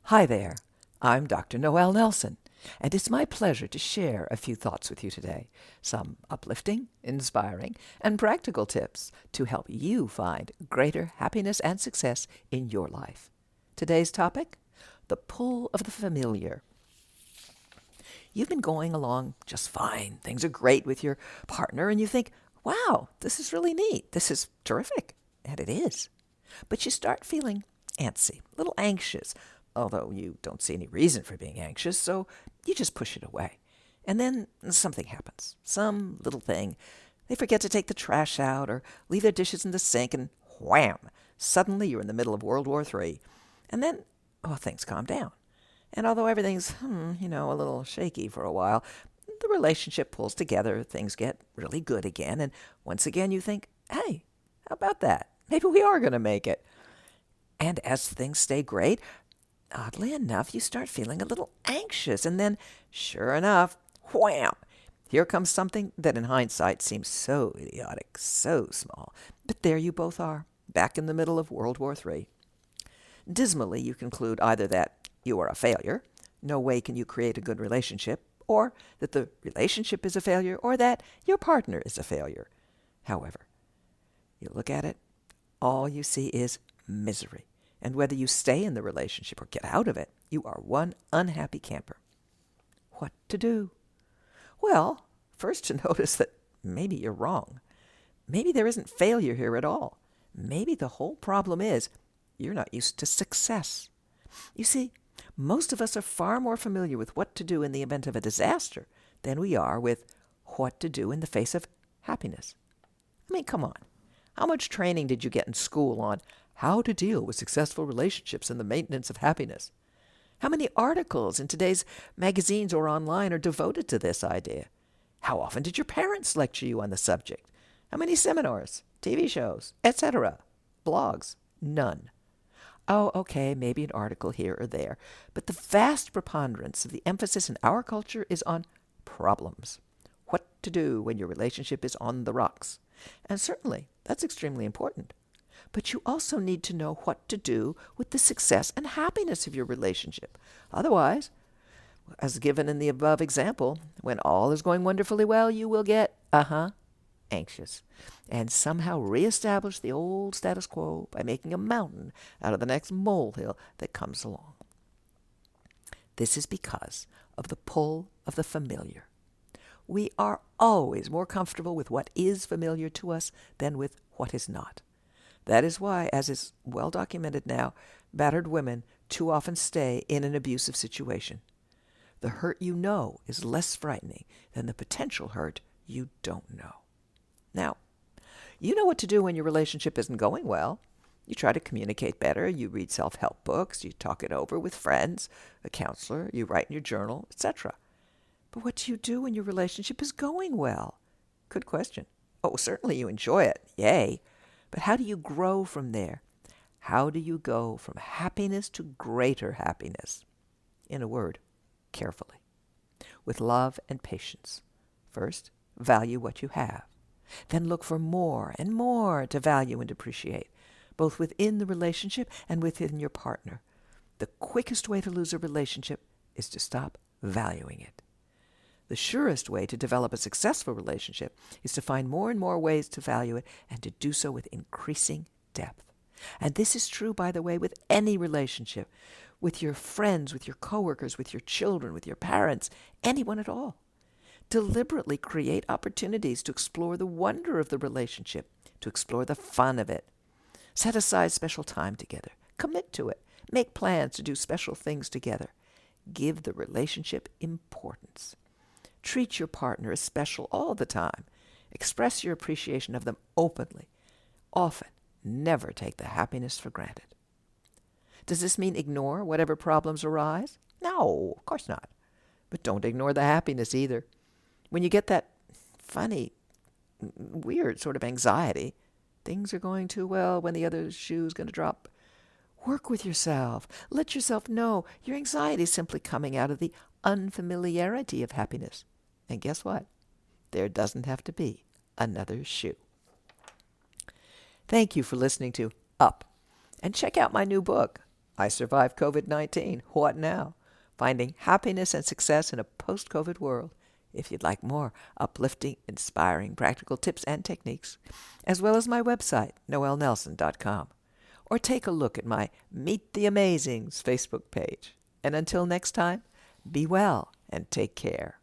Hi there, I'm Dr. Noel Nelson, and it's my pleasure to share a few thoughts with you today. Some uplifting, inspiring, and practical tips to help you find greater happiness and success in your life. Today's topic: the pull of the familiar. You've been going along just fine. Things are great with your partner, and you think, wow, this is really neat. This is terrific. And it is. But you start feeling antsy, a little anxious, although you don't see any reason for being anxious, so you just push it away. And then something happens, some little thing. They forget to take the trash out or leave their dishes in the sink, and wham! Suddenly you're in the middle of World War III. And then, things calm down. And although everything's, a little shaky for a while, the relationship pulls together, things get really good again, and once again you think, hey, how about that? Maybe we are going to make it. And as things stay great, oddly enough, you start feeling a little anxious, and then, sure enough, wham! Here comes something that in hindsight seems so idiotic, so small. But there you both are, back in the middle of World War III. Dismally, you conclude either that you are a failure, no way can you create a good relationship, or that the relationship is a failure, or that your partner is a failure. However, you look at it, all you see is misery. And whether you stay in the relationship or get out of it, you are one unhappy camper. What to do? Well, first to notice that maybe you're wrong. Maybe there isn't failure here at all. Maybe the whole problem is you're not used to success. You see, most of us are far more familiar with what to do in the event of a disaster than we are with what to do in the face of happiness. I mean, come on. How much training did you get in school on how to deal with successful relationships and the maintenance of happiness? How many articles in today's magazines or online are devoted to this idea? How often did your parents lecture you on the subject? How many seminars, TV shows, etc.? Blogs? None. Oh, okay, maybe an article here or there, but the vast preponderance of the emphasis in our culture is on problems. What to do when your relationship is on the rocks. And certainly, that's extremely important. But you also need to know what to do with the success and happiness of your relationship. Otherwise, as given in the above example, when all is going wonderfully well, you will get, anxious, and somehow reestablish the old status quo by making a mountain out of the next molehill that comes along. This is because of the pull of the familiar. We are always more comfortable with what is familiar to us than with what is not. That is why, as is well documented now, battered women too often stay in an abusive situation. The hurt you know is less frightening than the potential hurt you don't know. Now, you know what to do when your relationship isn't going well. You try to communicate better, you read self-help books, you talk it over with friends, a counselor, you write in your journal, etc. But what do you do when your relationship is going well? Good question. Oh, certainly you enjoy it. Yay. But how do you grow from there? How do you go from happiness to greater happiness? In a word, carefully, with love and patience. First, value what you have. Then look for more and more to value and appreciate, both within the relationship and within your partner. The quickest way to lose a relationship is to stop valuing it. The surest way to develop a successful relationship is to find more and more ways to value it and to do so with increasing depth. And this is true, by the way, with any relationship, with your friends, with your coworkers, with your children, with your parents, anyone at all. Deliberately create opportunities to explore the wonder of the relationship, to explore the fun of it. Set aside special time together. Commit to it. Make plans to do special things together. Give the relationship importance. Treat your partner as special all the time. Express your appreciation of them openly. Often, never take the happiness for granted. Does this mean ignore whatever problems arise? No, of course not. But don't ignore the happiness either. When you get that funny, weird sort of anxiety, things are going too well, when the other shoe's going to drop, work with yourself. Let yourself know your anxiety is simply coming out of the unfamiliarity of happiness. And guess what? There doesn't have to be another shoe. Thank you for listening to Up. And check out my new book, I survived COVID-19. What now? Finding happiness and success in a post-COVID world. If you'd like more uplifting, inspiring, practical tips and techniques, as well as my website, noelnelson.com. Or take a look at my Meet the Amazings Facebook page. And until next time, be well and take care.